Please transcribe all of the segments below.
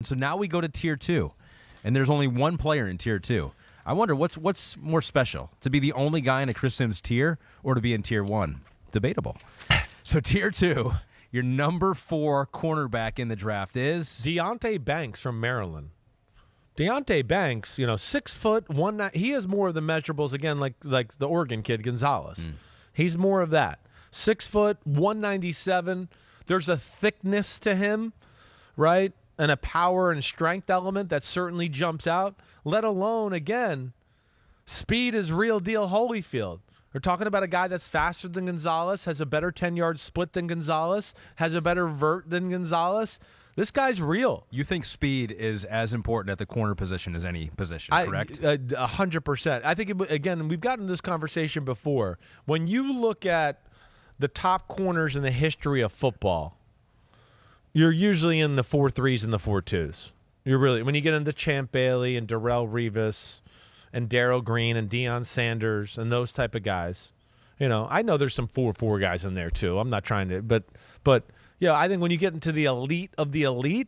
So now we go to Tier 2, and there's only one player in Tier 2. I wonder what's more special, to be the only guy in a Chris Simms tier or to be in Tier 1? Debatable. So Tier 2, your number 4 cornerback in the draft is? Deonte Banks from Maryland. Deonte Banks, 6 foot, 190. He has more of the measurables, again, like the Oregon kid, Gonzalez. He's more of that. 6 foot, 197. There's a thickness to him, right? And a power and strength element that certainly jumps out, let alone, again, speed is real deal Holyfield. We're talking about a guy that's faster than Gonzalez, has a better 10-yard split than Gonzalez, has a better vert than Gonzalez. This guy's real. You think speed is as important at the corner position as any position, correct? 100%. I think, again, we've gotten this conversation before. When you look at the top corners in the history of football, you're usually in the 4.3s and the 4.2s. You're really, when you get into Champ Bailey and Darrelle Revis and Darrell Green and Deion Sanders and those type of guys, I know there's some 4.4 guys in there too. I'm not trying to, but yeah, I think when you get into the elite of the elite,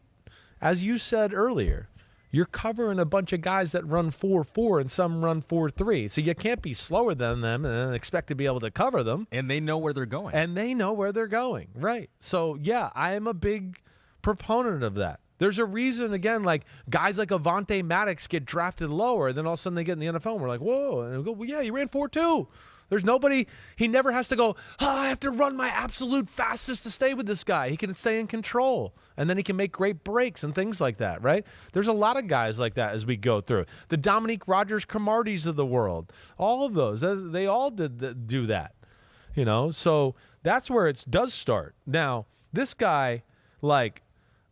as you said earlier, you're covering a bunch of guys that run 4.4 and some run 4.3. So you can't be slower than them and expect to be able to cover them. And they know where they're going. Right. So, yeah, I am a big proponent of that. There's a reason, again, like guys like Avonte Maddox get drafted lower, then all of a sudden they get in the NFL and we're like, whoa. And we go, well, yeah, he ran 4.2. There's nobody, he never has to go, I have to run my absolute fastest to stay with this guy. He can stay in control, and then he can make great breaks and things like that, right? There's a lot of guys like that as we go through. The Dominique Rodgers-Cromarties of the world, all of those, they all do that, So that's where it does start. Now, this guy, like,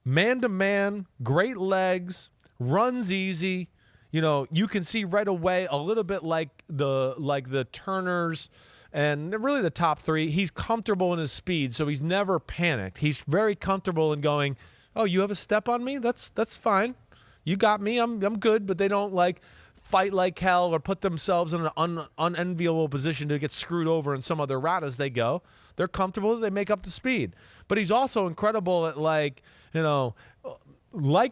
man-to-man, great legs, runs easy. You can see right away a little bit like the Turners and really the top 3. He's comfortable in his speed, so he's never panicked. He's very comfortable in going, oh, you have a step on me? That's fine. You got me. I'm good. But they don't fight like hell or put themselves in an unenviable position to get screwed over in some other route as they go. They're comfortable. They make up the speed. But he's also incredible at like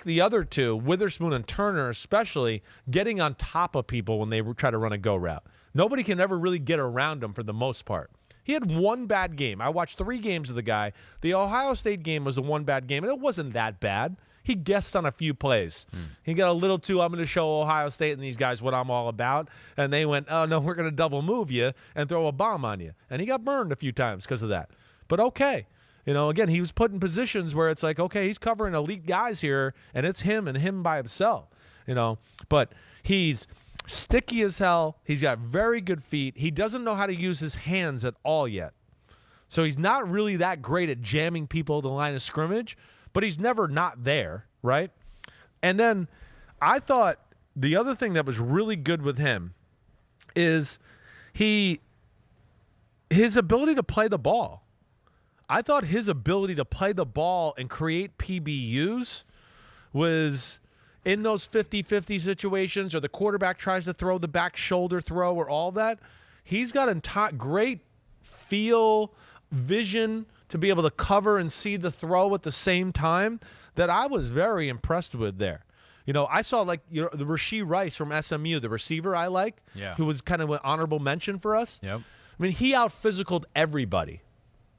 the other two, Witherspoon and Turner especially, getting on top of people when they try to run a go route. Nobody can ever really get around him for the most part. He had one bad game. I watched 3 games of the guy. The Ohio State game was the one bad game, and it wasn't that bad. He guessed on a few plays. He got a little too, I'm going to show Ohio State and these guys what I'm all about. And they went, oh, no, we're going to double move you and throw a bomb on you. And he got burned a few times because of that. But okay. Again, he was put in positions where it's like, okay, he's covering elite guys here, and it's him and him by himself, But he's sticky as hell. He's got very good feet. He doesn't know how to use his hands at all yet. So he's not really that great at jamming people at the line of scrimmage, but he's never not there, right? And then I thought the other thing that was really good with him is his ability to play the ball. I thought his ability to play the ball and create PBUs was in those 50-50 situations, or the quarterback tries to throw the back shoulder throw or all that. He's got great feel, vision to be able to cover and see the throw at the same time that I was very impressed with there. I saw the Rashee Rice from SMU, the receiver I like, who was kind of an honorable mention for us. Yep. I mean, he out-physicaled everybody.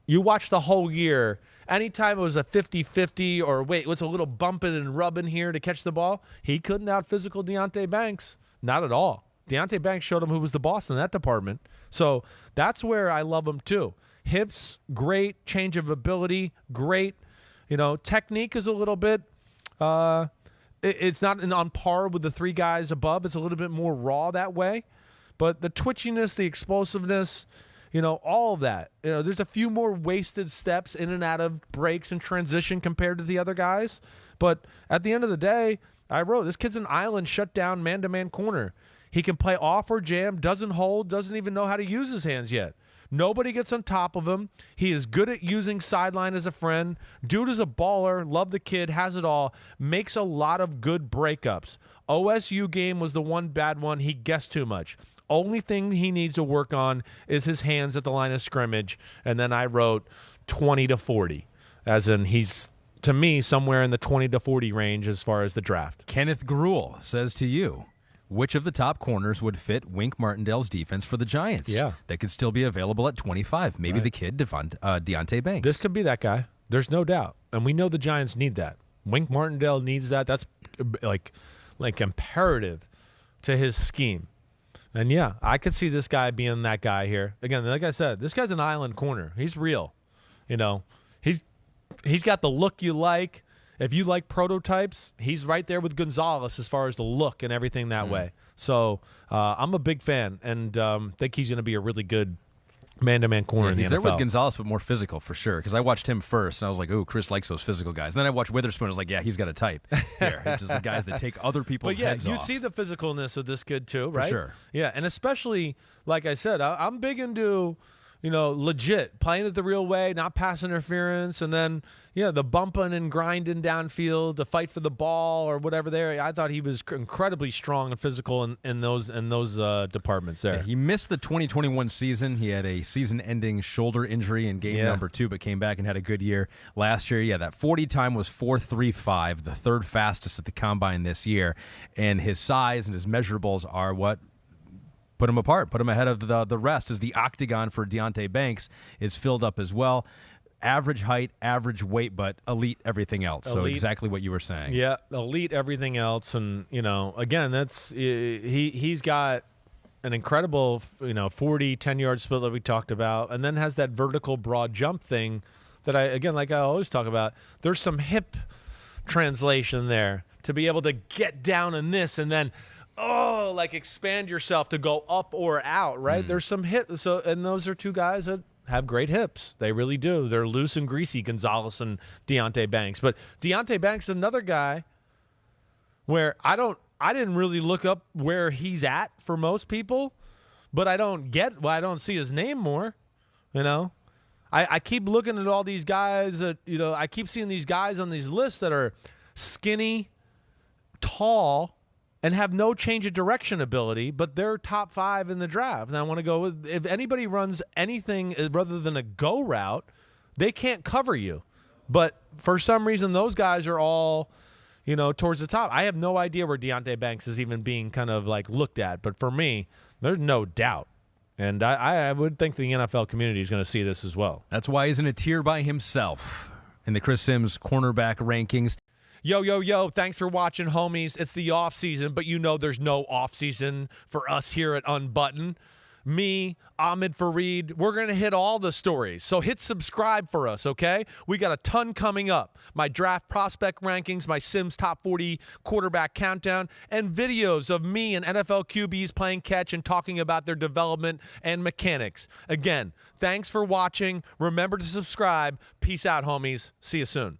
You watch the whole year, anytime it was a 50-50 or what's a little bumping and rubbing here to catch the ball, he couldn't out-physical Deonte Banks. Not at all. Deonte Banks showed him who was the boss in that department. So that's where I love him too. Hips, great. Change of ability, great. Technique is a little bit it's not on par with the 3 guys above. It's a little bit more raw that way. But the twitchiness, the explosiveness, all of that. There's a few more wasted steps in and out of breaks and transition compared to the other guys. But at the end of the day, I wrote, this kid's an island shutdown man-to-man corner. He can play off or jam, doesn't hold, doesn't even know how to use his hands yet. Nobody gets on top of him. He is good at using sideline as a friend. Dude is a baller. Love the kid. Has it all. Makes a lot of good breakups. OSU game was the one bad one. He guessed too much. Only thing he needs to work on is his hands at the line of scrimmage. And then I wrote 20 to 40, as in he's to me, somewhere in the 20 to 40 range as far as the draft. Kenneth Gruel says to you, which of the top corners would fit Wink Martindale's defense for the Giants? Yeah. That could still be available at 25. Maybe the kid, Deonte Banks. This could be that guy. There's no doubt. And we know the Giants need that. Wink Martindale needs that. That's like imperative to his scheme. And, yeah, I could see this guy being that guy here. Again, like I said, this guy's an island corner. He's real. You know, he's got the look you like. If you like prototypes, he's right there with Gonzalez as far as the look and everything that way. So I'm a big fan and think he's going to be a really good man-to-man corner in the he's NFL. there with Gonzalez, but more physical for sure. Because I watched him first, and I was like, "Ooh, Chris likes those physical guys." And then I watched Witherspoon. I was like, "Yeah, he's got a type here." It's just the guys that take other people's heads off. You see the physicalness of this kid too, right? For sure. Yeah, and especially like I said, I'm big into legit playing it the real way, not pass interference, and then the bumping and grinding downfield, the fight for the ball or whatever. There, I thought he was incredibly strong and physical in those departments there. Yeah, he missed the 2021 season. He had a season-ending shoulder injury in game number 2, but came back and had a good year last year. That 40 time was 4.35, the third fastest at the combine this year, and his size and his measurables are what put him apart, put him ahead of the rest, as the octagon for Deonte Banks is filled up as well. Average height, average weight, but elite everything else. So exactly what you were saying. Yeah, elite everything else. And, again, that's he's got an incredible, 40, 10-yard split that we talked about, and then has that vertical broad jump thing that like I always talk about. There's some hip translation there to be able to get down in this and then expand yourself to go up or out, right? There's some hip. So, and those are two guys that have great hips. They really do. They're loose and greasy, Gonzalez and Deonte Banks. But Deonte Banks is another guy where I didn't really look up where he's at for most people, but I don't see his name more, I keep looking at all these guys that, I keep seeing these guys on these lists that are skinny, tall, and have no change of direction ability, but they're top 5 in the draft. And I want to go with, if anybody runs anything rather than a go route, they can't cover you. But for some reason, those guys are all, towards the top. I have no idea where Deonte Banks is even being kind of looked at. But for me, there's no doubt. And I would think the NFL community is going to see this as well. That's why he's in a tier by himself in the Chris Simms cornerback rankings. Yo, thanks for watching, homies. It's the off season, but there's no off season for us here at Unbuttoned. Me, Ahmed Fareed, we're going to hit all the stories. So hit subscribe for us, okay? We got a ton coming up. My draft prospect rankings, my Simms top 40 quarterback countdown, and videos of me and NFL QBs playing catch and talking about their development and mechanics. Again, thanks for watching. Remember to subscribe. Peace out, homies. See you soon.